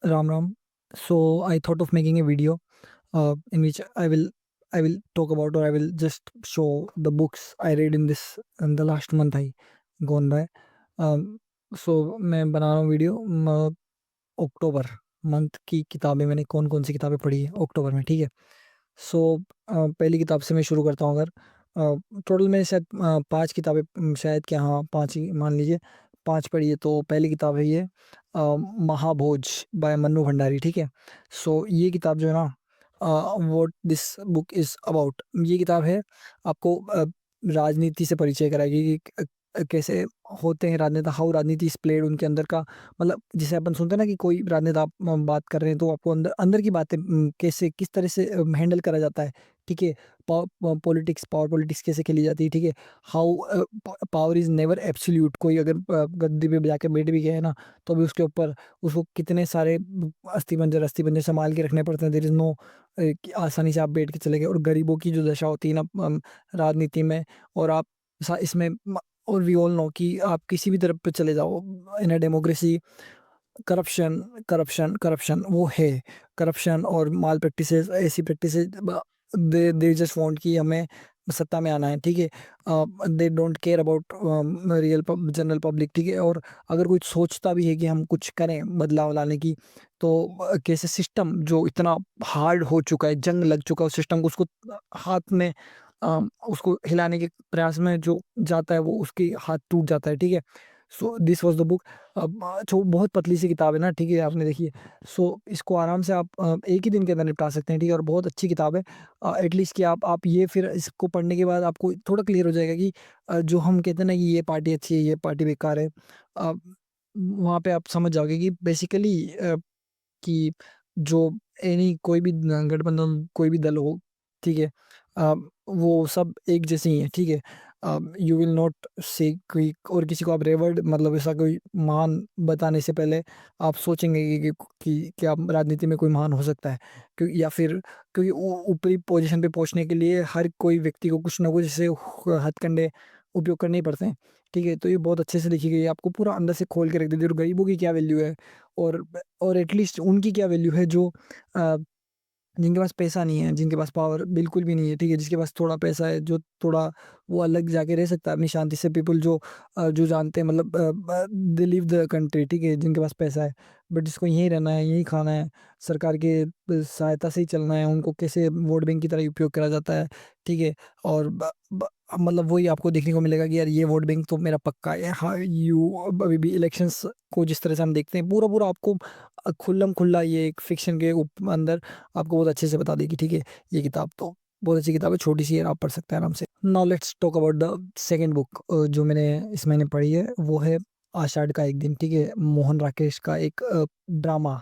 Ram Ram. So I thought of making a video in which I will talk about, or I will just show the books I read in the last month I gone by. So मैं बना रहा हूँ video अक्टूबर month की किताबें मैंने कौन-कौन सी किताबें पढ़ी है अक्टूबर में, ठीक है? सो पहली किताब से मैं शुरू करता हूँ अगर टोटल में शायद 5 किताबें शायद क्या हाँ 5 ही मान लीजिए 5 पढ़ी है। तो पहली किताब है ये महाभोज बाय मन्नू भंडारी, ठीक है? सो ये किताब जो है ना what this book is about, ये किताब है आपको राजनीति से परिचय कराएगी कि कैसे होते हैं राजनेता, हाउ राजनीति इज़ प्लेड उनके अंदर का मतलब जिसे अपन सुनते हैं ना कि कोई राजनेता बात कर रहे हैं तो आपको अंदर अंदर की बातें कैसे किस तरह से हैंडल करा जाता है, ठीक है? पावर पॉलिटिक्स कैसे खेली जाती है, ठीक है? How power is never absolute, कोई अगर गद्दी पे जाके बैठ भी गया है ना, तो भी उसके ऊपर उसको कितने सारे अस्थि-पंजर सँभाल के रखने पड़ते हैं। देयर इज़ नो कि आसानी से आप बैठ के चले गए। और गरीबों की जो दशा होती है ना राजनीति में, और आप इसमें और वी ऑल नो कि आप किसी भी तरफ पे चले जाओ in a democracy, corruption, corruption, corruption वो है। करप्शन और माल प्रैक्टिसेज़, ऐसी practices they they just want कि हमें सत्ता में आना है, ठीक है? They don't care about real general public, ठीक है? और अगर कोई सोचता भी है कि हम कुछ करें बदलाव लाने की, तो कैसे सिस्टम जो इतना हार्ड हो चुका है, जंग लग चुका है उस सिस्टम को, उसको हाथ में उसको हिलाने के प्रयास में जो जाता है वो उसकी हाथ टूट जाता है, ठीक है? So this was the book. जो बहुत पतली सी किताब है ना, ठीक है? आपने देखी है। सो इसको आराम से आप एक ही दिन के अंदर निपटा सकते हैं, ठीक है? और बहुत अच्छी किताब है। एटलीस्ट कि आप ये फिर इसको पढ़ने के बाद आपको थोड़ा क्लियर हो जाएगा कि जो हम कहते हैं ना कि ये पार्टी अच्छी है, ये पार्टी बेकार है। वहाँ पे आप समझ जाओगे कि बेसिकली कि जो एनी कोई भी गठबंधन, कोई भी दल हो, ठीक है? अ, वो सब एक जैसे ही हैं, ठीक है? यू विल नॉट से कोई और किसी को आप रेवर्ड मतलब ऐसा कोई महान बताने से पहले आप सोचेंगे कि क्या राजनीति में कोई महान हो सकता है? या फिर क्योंकि ऊपरी पोजीशन पे पहुँचने के लिए हर कोई व्यक्ति को कुछ ना कुछ ऐसे हथकंडे उपयोग करने ही पड़ते हैं, ठीक है? तो ये बहुत अच्छे से लिखी गई है, आपको पूरा अंदर से खोल के रख देती है और गरीबों की क्या वैल्यू है, और एटलीस्ट उनकी क्या वैल्यू है जो अ, जिनके पास पैसा नहीं है, जिनके पास पावर बिल्कुल भी नहीं है, ठीक है? जिसके पास थोड़ा पैसा है, जो थोड़ा वो अलग जाके रह सकता है अपनी शांति से, पीपल जो जो जानते हैं मतलब दे लीव द कंट्री, ठीक है? जिनके पास पैसा है, बट जिसको यहीं रहना है, यहीं खाना है, सरकार के सहायता से ही चलना है, उनको कैसे वोट बैंक की तरह उपयोग करा जाता है, ठीक है? और ब ब मतलब वही आपको देखने को मिलेगा कि यार ये वोट बैंक तो मेरा पक्का है। हाँ, अभी भी इलेक्शंस को जिस तरह से हम देखते हैं, पूरा-पूरा आपको खुल्लम-खुल्ला ये एक फ़िक्शन के अंदर आपको बहुत अच्छे से बता देगी, ठीक है? ये किताब तो बहुत अच्छी किताब है, छोटी-सी है, आप पढ़ सकते हैं आराम से। Now let's talk about the second book जो मैंने इस महीने पढ़ी है, वो है आषाढ़ का एक दिन, ठीक है? मोहन राकेश का एक ड्रामा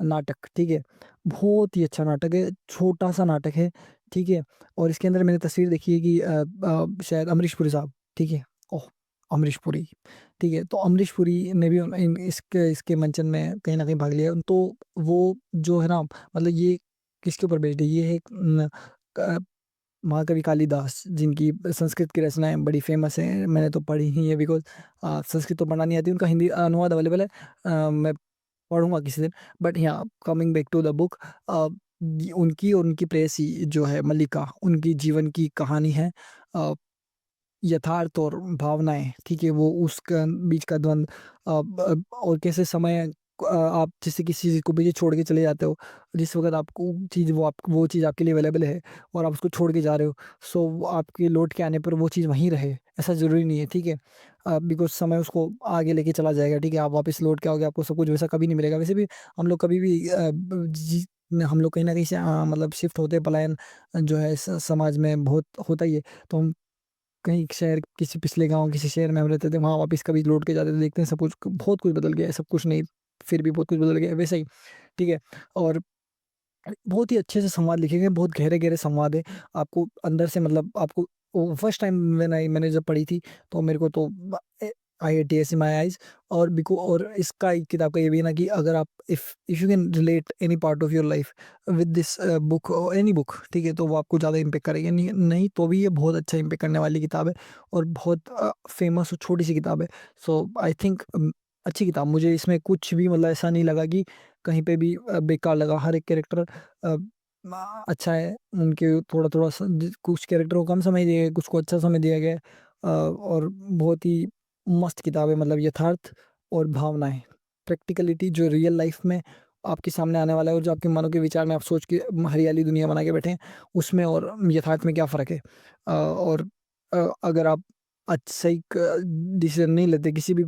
नाटक, ठीक है? बहुत ही अच्छा नाटक है, छोटा-सा नाटक है, ठीक है? और इसके अंदर मैंने तस्वीर देखी है कि शायद अमरीश पुरी साहब, ठीक है? ओह! अमरीश पुरी, ठीक है? तो अमरीश पुरी ने भी इसके इसके मंचन में कहीं न कहीं भाग लिया। तो वो जो है ना मतलब ये किसके ऊपर बेस्ड है? ये है एक क महाकवि कालिदास, जिनकी संस्कृत की रचनाएँ बड़ी फ़ेमस हैं। मैंने तो पढ़ी ही है बिकॉज़ संस्कृत तो पढ़ना नहीं आती, उनका हिंदी अनुवाद अवेलेबल है। मैं पढ़ूँगा किसी दिन। बट यहाँ coming back to the book, उनकी और उनकी प्रेयसी जो है मल्लिका, उनकी जीवन की कहानी है। अ, यथार्थ और भावनाएँ, ठीक है? वो उसका बीच का द्वंद, और कैसे समय आप जैसे किसी चीज़ को पीछे छोड़ के चले जाते हो, जिस वक़्त आपको वो चीज़ आपके लिए अवेलेबल है और आप उसको छोड़ के जा रहे हो, सो वो आपके लौट के आने पर वो चीज़ वहीं रहे, ऐसा ज़रूरी नहीं है, ठीक है? बिकॉज़ समय उसको आगे लेके चला जाएगा, ठीक है? आप वापस लौट के आओगे, आपको सब कुछ वैसा कभी नहीं मिलेगा। वैसे भी हम लोग कभी भी हम लोग कहीं न कहीं से मतलब शिफ्ट होते हैं, पलायन जो है समाज में बहुत होता ही है। तो हम कहीं शहर किसी पिछले गाँव किसी शहर में हम रहते थे, वहाँ वापस कभी लौट के जाते थे, देखते हैं सब कुछ बहुत कुछ बदल गया है, सब कुछ नहीं, फिर भी बहुत कुछ बदल गया है, वैसा ही, ठीक है? और बहुत ही अच्छे से संवाद लिखे गए हैं, बहुत गहरे-गहरे संवाद हैं। आपको अंदर से मतलब आपको वो फर्स्ट टाइम मैंने जब पढ़ी थी, तो मेरे को तो आई ए टीयर्स इन माय आईज़। और इसका एक किताब का ये भी है ना कि अगर आप if you can relate any part of your life with this book और एनी बुक, ठीक है? तो वो आपको ज़्यादा इम्पैक्ट करेगी, नहीं नहीं तो भी ये बहुत अच्छा इम्पैक्ट करने वाली किताब है, और बहुत फेमस और छोटी-सी किताब है। सो आई थिंक अच्छी किताब, मुझे इसमें कुछ भी मतलब ऐसा नहीं लगा कि कहीं पे भी बेकार लगा। हर एक कैरेक्टर अच्छा है। उनके थोड़ा-थोड़ा कुछ कैरेक्टर को कम समय दिया गया, कुछ को अच्छा समय दिया गया है। और बहुत ही मस्त किताब है, मतलब यथार्थ और भावनाएँ, प्रैक्टिकलिटी जो रियल लाइफ़ में आपके सामने आने वाला है और जो आपके मनो के विचार में आप सोच के हरियाली दुनिया बना के बैठे हैं, उसमें और यथार्थ में क्या फ़र्क है। और अगर आप सही डिसीज़न नहीं लेते किसी भी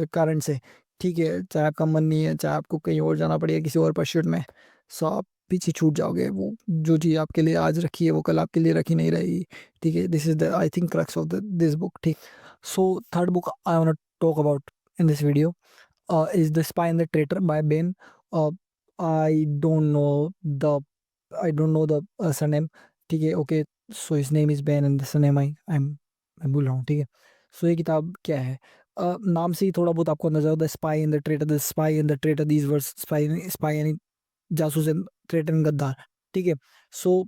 कारण से, ठीक है, चाहे आपका मन नहीं है, चाहे आपको कहीं और जाना पड़ेगा किसी और परस्यूट में, सो आप पीछे छूट जाओगे। वो जो चीज़ आपके लिए आज रखी है, वो कल आपके लिए रखी नहीं रहेगी, ठीक है? This is the I think crux of the this book, ठीक। So third book I want to talk about in this video is The Spy and the Traitor by Ben. Uh, I don't know the surname. ठीक है, okay. So his name is Ben and the surname मैं भूल रहा हूँ, ठीक है। सो ये किताब क्या है? नाम से ही थोड़ा बहुत आपको अंदाजा होता है, spy and the traitor, the spy and the traitor, these words, spy यानी जासूस एंड ट्रेटर एंड गद्दार, ठीक है। So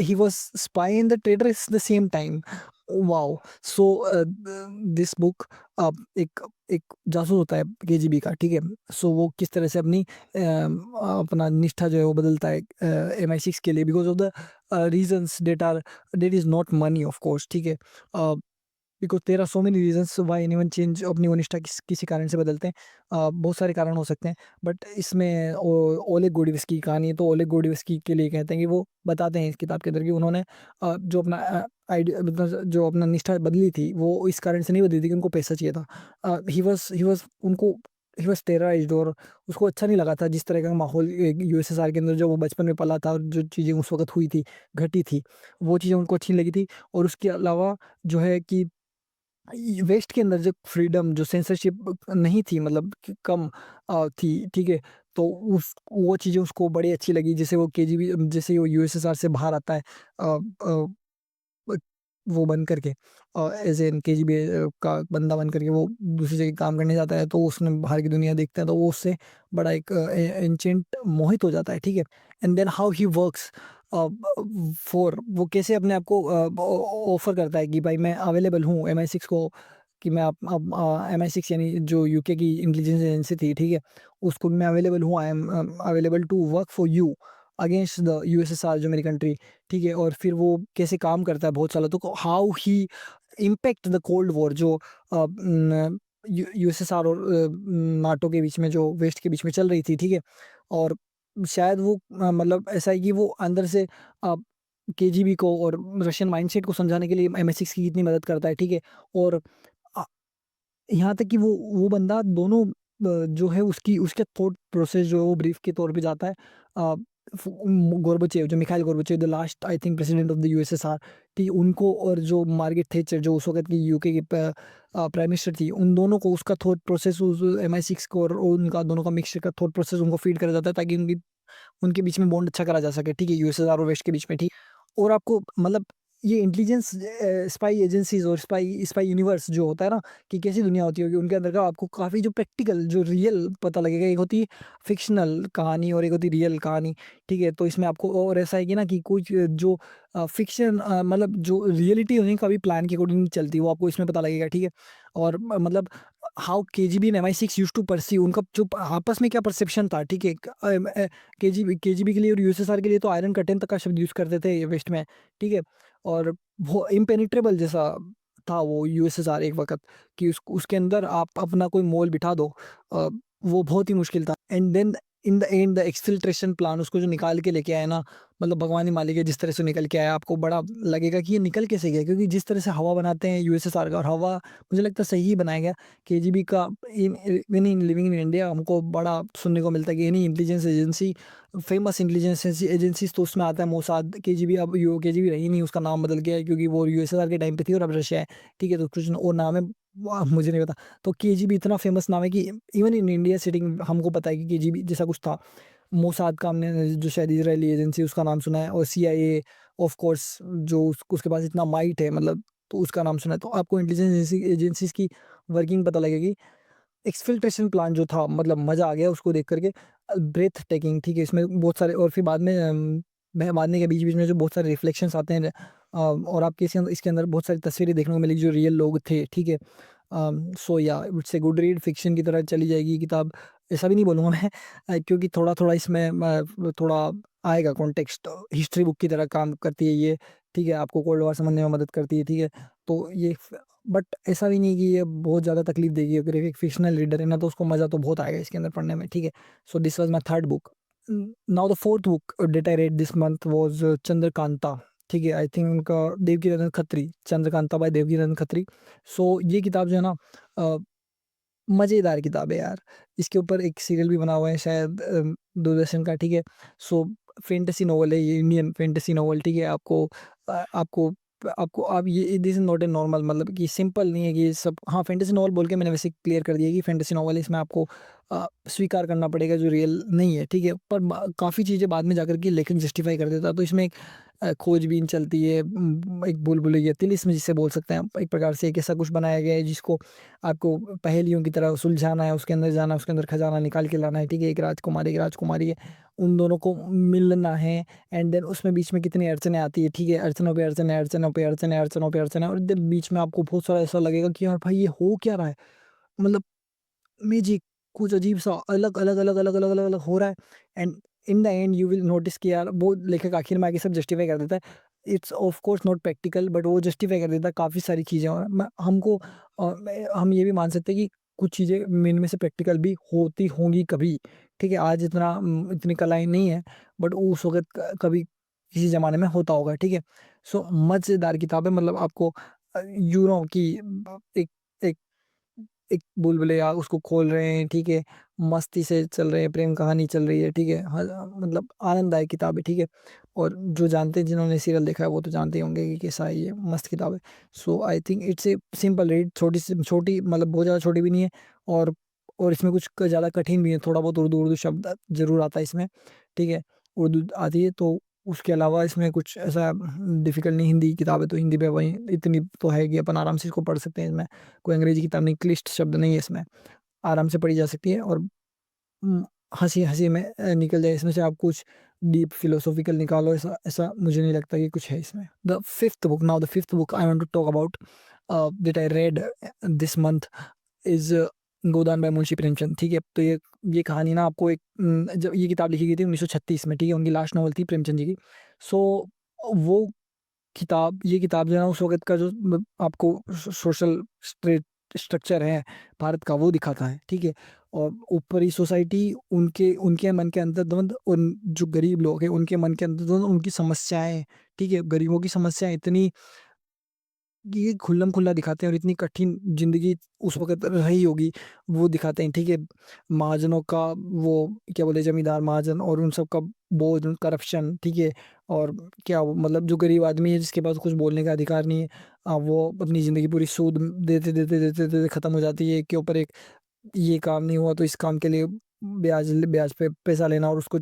he was spy and the traitor is the same time. Wow. So this book एक एक जासूस होता है केजीबी का, ठीक है। सो वो किस तरह से अपनी अपना निष्ठा जो है वो बदलता है MI6 के लिए, because of the reasons that is not money, of course, ठीक है। Because there are so many reasons why anyone change अपनी वो निष्ठा किसी कारण से बदलते हैं। बहुत सारे कारण हो सकते हैं, बट इसमें ओलेग गोडिवस्की की कहानी है। तो ओलेग गोडिवस्की के लिए कहते हैं कि वो बताते हैं इस किताब के अंदर कि उन्होंने जो अपना आइडिया, मतलब जो अपना निष्ठा बदली थी, वो इस कारण से नहीं बदली थी कि उनको पैसा चाहिए था। ही वाज उनको ही वाज टेरराइज्ड, और उसको अच्छा नहीं लगा था जिस तरह का माहौल USSR के अंदर जो वो बचपन में पला था और जो चीज़ें उस वक्त हुई थी, घटी थी, वो चीज़ें उनको अच्छी नहीं लगी थी। और उसके अलावा जो है कि वेस्ट के अंदर जो फ्रीडम, जो सेंसरशिप नहीं थी, मतलब कि कम थी, ठीक है। तो उस वो चीज़ें उसको बड़ी अच्छी लगी, जैसे वो केजीबी, जैसे वो USSR से बाहर आता है, अ, अ, ब वो बन करके, एज़ एन केजीबी का बंदा बन करके वो दूसरी जगह काम करने जाता है, तो उसने बाहर की दुनिया देखता है, तो वो उससे बड़ा एक एन्चेंट मोहित हो जाता है, ठीक है। And then how he works for, वो कैसे अपने आप को ऑफ़र करता है कि भाई मैं अवेलेबल हूँ MI6 को, कि मैं अब MI6 यानी जो यूके की इंटेलिजेंस एजेंसी थी, ठीक है, उसको मैं अवेलेबल हूँ, I am available to work for you against the USSR, जो मेरी कंट्री, ठीक है। और फिर वो कैसे काम करता है बहुत सालों तक, how he impact the cold war, जो USSR और नाटो के बीच में, जो वेस्ट के बीच में चल रही थी, ठीक है। और शायद वो मतलब ऐसा है कि वो अंदर से केजीबी को और रशियन माइंडसेट को समझाने के लिए MI6 की कितनी मदद करता है, ठीक है। और अ, यहाँ तक कि वो बंदा दोनों जो है उसकी उसके थॉट प्रोसेस जो है वो ब्रीफ के तौर पे जाता है। अ, गोर्बाचेव, जो Mikhail Gorbachev, the last I think president of the USSR, ठीक, उनको, और जो मार्gaरेट थैचर, जो उस वक़्त की यूके की प्राइम मिनिस्टर थी, उन दोनों को उसका थॉट प्रोसेस, उस MI6 को और उनका दोनों का मिक्सचर का थॉट प्रोसेस उनको फीड करा जाता है, ताकि उनकी उनके बीच में बॉन्ड अच्छा करा जा सके, ठीक है, USSR और वेस्ट के बीच में, ठीक। और आपको मतलब ये इंटेलिजेंस स्पाई एजेंसीज़ और स्पाई स्पाई यूनिवर्स जो होता है ना, कि कैसी दुनिया होती होगी उनके अंदर का, आपको काफ़ी जो प्रैक्टिकल, जो रियल पता लगेगा। एक होती है फ़िक्शनल कहानी और एक होती है रियल कहानी, ठीक है। तो इसमें आपको और ऐसा है कि ना, कि कुछ जो फ़िक्शन मतलब जो रियलिटी होनी कभी प्लान के अकॉर्डिंग नहीं चलती, वो आपको इसमें पता लगेगा, ठीक है। और मतलब how KGB and MI6 used to perceive, उनका जो आपस में क्या परसेप्शन था, ठीक है। केजीबी के लिए और USSR के लिए तो आयरन कर्टेन तक का शब्द यूज़ करते थे वेस्ट में, ठीक है। और वो इम्पेनिट्रेबल जैसा था वो USSR एक वक़्त, कि उसके अंदर आप अपना कोई मोल बिठा दो, अ, वो बहुत ही मुश्किल था। And then in the end the exfiltration plan, उसको जो निकाल के लेके आए ना, मतलब भगवान ही मालिक है जिस तरह से निकल के आया, आपको बड़ा लगेगा कि ये निकल कैसे गया, क्योंकि जिस तरह से हवा बनाते हैं USSR का, और हवा मुझे लगता है सही ही बनाया गया। केजीबी का even in living in India हमको बड़ा सुनने को मिलता है कि any intelligence agency, famous intelligence agencies, तो उसमें आता है मोसाद। केजीबी अब केजीबी रही नहीं, उसका नाम बदल गया है, क्योंकि वो USSR के टाइम पे थी और अब रशिया है, ठीक है। तो कुछ और नाम है, मुझे नहीं पता। तो केजीबी इतना फेमस नाम है कि इवन इन इंडिया सिटिंग हमको पता है कि केजीबी जैसा कुछ था। मोसाद का हमने जो शायद इजरायली एजेंसी, उसका नाम सुना है, और CIA ऑफ कोर्स, जो उसके पास इतना माइट है, मतलब, तो उसका नाम सुना है। तो आपको इंटेलिजेंस एजेंसीज़ की वर्किंग पता लगेगी। एक्सफिल्ट्रेशन प्लान जो था, मतलब मज़ा आ गया उसको देख कर के, ब्रेथ टेकिंग, ठीक है। इसमें बहुत सारे, और फिर बाद में मैं बाद में के बीच-बीच में जो बहुत सारे रिफ्लेक्शंस आते हैं, और आपके इसके अंदर बहुत सारी तस्वीरें देखने को मिलेगी जो रियल लोग थे, ठीक है। सो या it's a good read, fiction की तरह चली जाएगी किताब। ऐसा भी नहीं बोलूँगा मैं क्योंकि थोड़ा-थोड़ा इसमें थोड़ा आएगा कॉन्टेक्स्ट, हिस्ट्री बुक की तरह काम करती है ये, ठीक है? आपको कोल्ड वॉर समझने में मदद करती है, ठीक है? तो ये फ बट ऐसा भी नहीं कि ये बहुत ज़्यादा तकलीफ देगी, अगर एक फ़िक्शनल रीडर है ना, तो उसको मज़ा तो बहुत आएगा इसके अंदर पढ़ने में, ठीक है? So this was my third book. Now the fourth book that I read this month was Chandrakanta, ठीक है? आई थिंक उनका देवकीनंदन खत्री, चंद्रकांता बाय देवकीनंदन खत्री। सो ये किताब जो है ना अ मज़ेदार किताब है यार। इसके ऊपर एक सीरियल भी बना हुआ है शायद दूरदर्शन का, ठीक है? सो फैंटेसी नॉवल है ये, इंडियन फैंटेसी नॉवल, ठीक है? आपको आपको आप ये this is not a normal, मतलब कि सिंपल नहीं है कि ये सब, हाँ, फैंटेसी नॉवल बोल के मैंने वैसे क्लियर कर दिया कि फैंटेसी नॉवल है, इसमें आपको स्वीकार करना पड़ेगा जो रियल नहीं है, ठीक है? पर ब काफ़ी चीज़ें बाद में जाकर के लेखक जस्टिफ़ाई कर देता है। तो इसमें एक खोजबीन चलती है, एक भूल-भुलैया तिलिस्म जिसे बोल सकते हैं आप, एक प्रकार से एक ऐसा कुछ बनाया गया है जिसको आपको पहेलियों की तरह सुलझाना है, उसके अंदर जाना है, उसके अंदर खजाना निकाल के लाना है, ठीक है? एक राजकुमारी है, उन दोनों को मिलना है, एंड देन उसमें बीच में कितनी अड़चनें आती है, ठीक है? अड़चनों पे अड़चनें, अड़चनों पे अड़चनें, अड़चनों पे अड़चनें, और देन बीच में आपको बहुत सारा ऐसा लगेगा कि यार भाई ये हो क्या रहा है? मतलब मैजिक कुछ अजीब-सा अलग-अलग हो रहा है, and in the and you will notice कि यार वो लेखक आखिर में आके सब जस्टिफ़ाई कर देता है। It's of course not practical, but वो जस्टिफ़ाई कर देता है काफ़ी सारी चीज़ें, और हम ये भी मान सकते हैं कि कुछ चीज़ें इनमें से प्रैक्टिकल भी होती होंगी कभी, ठीक है? आज इतनी कलाएँ नहीं है, बट उस वक़्त कभी किसी ज़माने में होता होगा, ठीक है? सो मज़ेदार किताब है, मतलब आपको यू नो कि एक एक एक बुलबुलैया उसको खोल रहे हैं, ठीक है? मस्ती से चल रहे हैं, प्रेम कहानी चल रही है, ठीक है? मतलब आनंददायक किताब है, ठीक है? और जो जानते हैं, जिन्होंने सीरियल देखा है, वो तो जानते ही होंगे कि कैसा है ये, मस्त किताब है। So I think it's a simple read, छोटी, मतलब बहुत ज़्यादा छोटी भी नहीं है, और इसमें कुछ क ज़्यादा कठिन भी है, थोड़ा बहुत उर्दू शब्द ज़रूर आता है इसमें, ठीक है? उर्दू आती है, तो उसके अलावा इसमें कुछ ऐसा डिफ़िकल्ट नहीं, हिंदी की किताब है, तो हिंदी पे वही इतनी तो है कि अपन आराम से इसको पढ़ सकते हैं इसमें। कोई अंग्रेजी किताब नहीं, क्लिष्ट शब्द नहीं है इसमें, आराम से पढ़ी जा सकती है, और हँसी-हँसी में निकल जाए इसमें से, आप कुछ डीप फिलोसॉफिकल निकालो, ऐसा ऐसा मुझे नहीं लगता कि कुछ है इसमें। The fifth book I want to talk about that I read this month is Godan by Munshi Premchand, ठीक है? तो ये कहानी ना आपको जब ये किताब लिखी गई थी 1936 में, ठीक है? उनकी लास्ट नॉवल थी प्रेमचंद जी की। सो वो ये किताब जो है ना, उस वक़्त का जो आपको सोशल स्ट्रक्चर है भारत का, वो दिखाता है, ठीक है? और ऊपरी सोसाइटी, उनके उनके मन के अंतर्द्वंद, और जो गरीब लोग हैं उनके मन के अंतर्द्वंद, उनकी समस्याएँ, ठीक है? गरीबों की समस्याएँ इतनी ये खुल्लम-खुल्ला दिखाते हैं, और इतनी कठिन ज़िंदगी उस वक़्त रही होगी, वो दिखाते हैं, ठीक है? महाजनों का वो क्या बोलते हैं, ज़मींदार महाजन और उन सब का बोझ, करप्शन, ठीक है? और क्या वो, मतलब जो गरीब आदमी है जिसके पास कुछ बोलने का अधिकार नहीं है, वो अपनी ज़िंदगी पूरी सूद देते खत्म हो जाती है, एक के ऊपर एक, ये काम नहीं हुआ तो इस काम के लिए ब्याज पे पैसा लेना, और उसको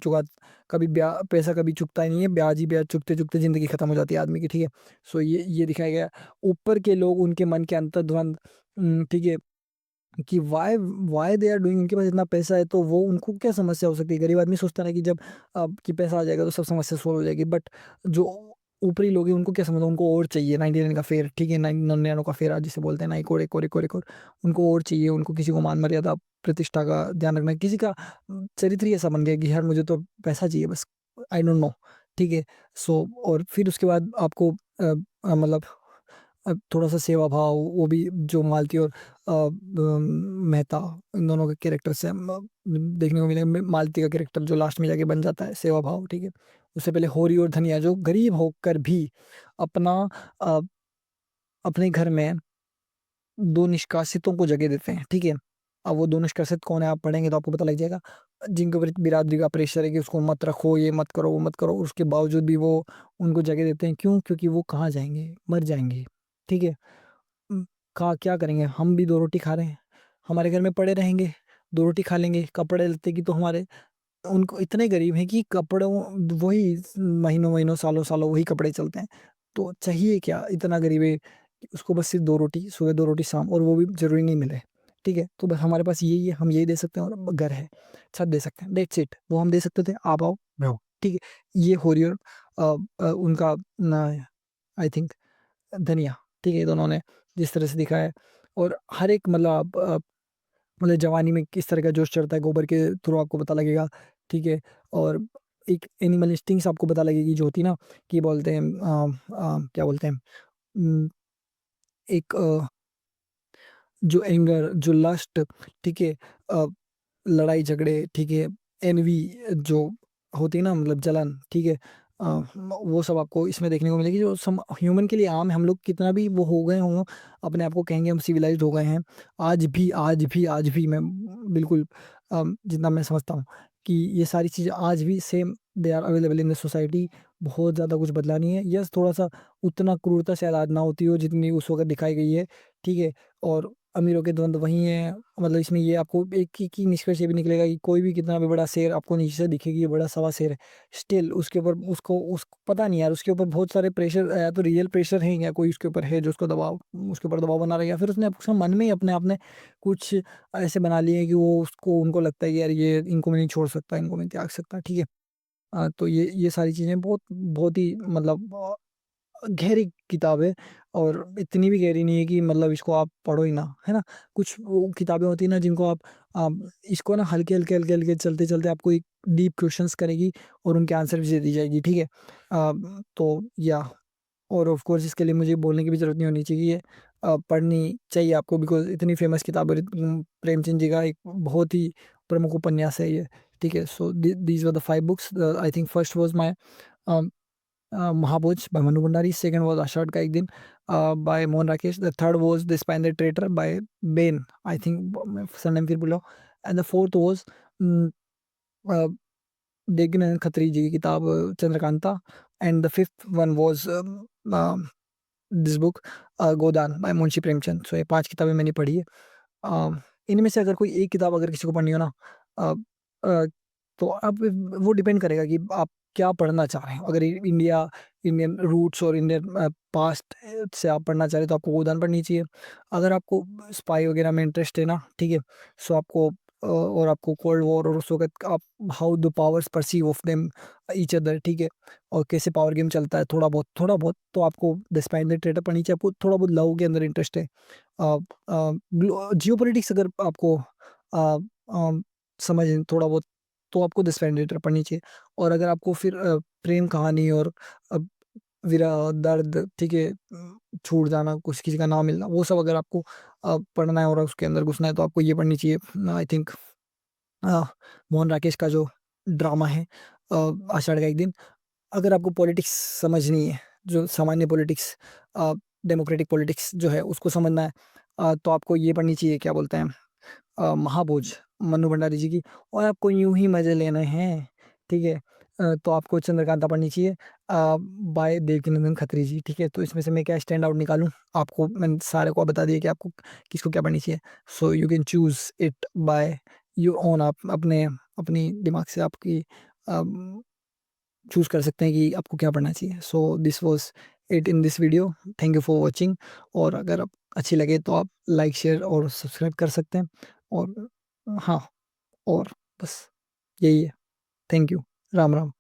कभी पैसा कभी चुकता ही नहीं है, ब्याज ही ब्याज चुकते-चुकते ज़िंदगी खत्म हो जाती है आदमी की, ठीक है? सो ये दिखाया गया। ऊपर के लोग, उनके मन के अंतर्द्वंद, ठीक है? कि व्हाई दे आर डूइंग, उनके पास इतना पैसा है तो वो, उनको क्या समस्या हो सकती है? गरीब आदमी सोचता है कि जब कि पैसा आ जाएगा तो सब समस्या सॉल्व हो जाएगी, बट जो ऊपरी लोग हैं उनको क्या समझ, उनको और चाहिए 99 का फेयर, ठीक है? 99 का फेरा जिसे बोलते हैं ना, एक और, उनको और चाहिए, उनको किसी को मान मर्यादा, प्रतिष्ठा का ध्यान रखना है। किसी का चरित्र ही ऐसा बन गया कि यार मुझे तो पैसा चाहिए बस, आई डोंट नो, ठीक है? सो और फिर उसके बाद आपको मतलब थोड़ा-सा सेवा भाव, वो भी जो मालती और मेहता, इन दोनों के कैरेक्टर से देखने को मिलेगा। मालती का कैरेक्टर जो लास्ट में जाके बन जाता है सेवा भाव, ठीक है? उससे पहले होरी और धनिया, जो गरीब होकर भी अपना अ, अपने घर में 2 निष्कासितों को जगह देते हैं, ठीक है? अब वो 2 निष्कासित कौन है, आप पढ़ेंगे तो आपको पता लग जाएगा। जिनके ऊपर बिरादरी का प्रेशर है कि उसको मत रखो, ये मत करो, वो मत करो, उसके बावजूद भी वो उनको जगह देते हैं। क्यों? क्योंकि वो कहाँ जाएँगे? मर जाएँगे, ठीक है? उम, का क्या करेंगे? हम भी 2 रोटी खा रहे हैं, हमारे घर में पड़े रहेंगे, 2 रोटी खा लेंगे, कपड़े-लत्ते की तो हमारे, उनको इतने गरीब हैं कि कपड़ों, वही महीनों-महीनों, सालों-सालों वही कपड़े चलते हैं। तो चाहिए क्या? इतना गरीब है कि उसको बस सिर्फ़ 2 रोटी, सुबह 2 रोटी शाम, और वो भी ज़रूरी नहीं मिले, ठीक है? तो बस हमारे पास यही है, हम यही दे सकते हैं, और घर है, छत दे सकते हैं, दैट्स इट। वो हम दे सकते थे, आप आओ, रहो, ठीक है? ये हो रही है उनका ना, आई थिंक धनिया, ठीक है? दोनों ने जिस तरह से दिखाया है, और हर एक, मतलब मतलब जवानी में किस तरह का जोश चढ़ता है, गोबर के थ्रू आपको पता लगेगा, ठीक है। और एक एनिमल इंस्टिंक्ट्स आपको पता लगेगी जो होती है ना, कि बोलते हैं क्या बोलते हैं, उम, एक जो एंगर, जो लस्ट, ठीक है, लड़ाई झगड़े, ठीक है, एनवी जो होती है ना, मतलब जलन, ठीक है, वो सब आपको इसमें देखने को मिलेगी, जो सम ह्यूमन के लिए आम है। हम लोग कितना भी वो हो गए हों, अपने आप को कहेंगे हम सिविलाइज्ड हो गए हैं, आज भी मैं बिल्कुल जितना मैं समझता हूँ कि ये सारी चीज़ें आज भी same they are available in the society. बहुत ज़्यादा कुछ बदला नहीं है। यस, थोड़ा-सा उतना क्रूरता शायद आज ना होती हो जितनी उस वक़्त दिखाई गई है, ठीक है। और अमीरों के द्वंद वही हैं। मतलब इसमें ये आपको एक ही निष्कर्ष ये भी निकलेगा कि कोई भी कितना भी बड़ा शेर आपको नीचे से दिखेगी, ये बड़ा सवा शेर है, स्टिल उसके ऊपर उसको पता नहीं यार, उसके ऊपर बहुत सारे प्रेशर, या तो रियल प्रेशर है, या कोई उसके ऊपर है जो उसके ऊपर दबाव बना रहा है, या फिर उसने उसका मन में ही अपने आप ने कुछ ऐसे बना लिए हैं कि वो उसको उनको लगता है कि यार ये इनको मैं नहीं छोड़ सकता, इनको मैं त्याग सकता, ठीक है। तो ये सारी चीज़ें बहुत बहुत ही मतलब गहरी किताब है, और इतनी भी गहरी नहीं है कि मतलब इसको आप पढ़ो ही ना, है ना? कुछ वो किताबें होती हैं ना जिनको इसको ना हल्के-हल्के चलते-चलते आपको एक डीप क्वेश्चंस करेगी, और उनके आंसर भी दे दी जाएगी, ठीक है? तो या और ऑफ कोर्स इसके लिए मुझे बोलने की भी ज़रूरत नहीं होनी चाहिए, ये पढ़नी चाहिए आपको, बिकॉज़ इतनी फेमस किताब है। प्रेमचंद जी का एक बहुत ही प्रमुख उपन्यास है ये, ठीक है? So these were the 5 books. I think first was my uh Mahaboj by Manu Bhandari. Second was Ashad Ka Ek Din by Mohan Rakesh. The third was The Spy and the Traitor by Bain. I think मैं surname फिर भूला. And the fourth was mm, uh, Devkinandan Khatri ji की किताब Chandrakanta. And the fifth one was this book Godan by Munshi Premchand. So ये 5 किताबें मैंने पढ़ी है। इनमें से अगर कोई एक किताब अगर किसी को पढ़नी हो ना, अ अ, तो अब वो डिपेंड करेगा कि आप क्या पढ़ना चाह रहे हो। अगर इंडियन रूट्स और इंडियन पास्ट से आप पढ़ना चाह रहे हो तो आपको गोदान पढ़नी चाहिए। अगर आपको स्पाई वगैरह में इंटरेस्ट है ना, ठीक है, सो आपको और आपको कोल्ड वॉर और उस वक़्त आप how the powers perceive of them each other, ठीक है, और कैसे पावर गेम चलता है थोड़ा बहुत तो आपको the spy and the traitor पढ़नी चाहिए। आपको थोड़ा बहुत लव के अंदर इंटरेस्ट है, जियोपॉलिटिक्स अगर आपको समझ थोड़ा बहुत, तो आपको the spy and the traitor पढ़नी चाहिए। और अगर आपको फिर प्रेम कहानी और अ, विरह, दर्द, ठीक है, छूट जाना, कुछ किसी का ना मिलना, वो सब अगर आपको पढ़ना है और उसके अंदर घुसना है, तो आपको ये पढ़नी चाहिए। आई थिंक अ, मोहन राकेश का जो ड्रामा है आषाढ़ का एक दिन। अगर आपको पॉलिटिक्स समझनी है, जो सामान्य पॉलिटिक्स, डेमोक्रेटिक पॉलिटिक्स जो है उसको समझना है, तो आपको ये पढ़नी चाहिए, क्या बोलते हैं, महाभोज, मन्नू भंडारी जी की। और आपको यूँ ही मज़े लेने हैं, ठीक है, तो आपको चंद्रकांता पढ़नी चाहिए बाय देवकीनंदन खत्री जी, ठीक है। तो इसमें से मैं क्या स्टैंड आउट निकालूँ? आपको मैंने सारे को बता दिया कि आपको किसको क्या पढ़नी चाहिए। So you can choose it by your own. आप अपनी दिमाग से आपकी अम चूज़ कर सकते हैं कि आपको क्या पढ़ना चाहिए। So this was it in this video. Thank you for watching. और अगर आप अच्छी लगे तो आप लाइक, शेयर और सब्सक्राइब कर सकते हैं। और हाँ, और बस यही है। Thank you. राम, राम।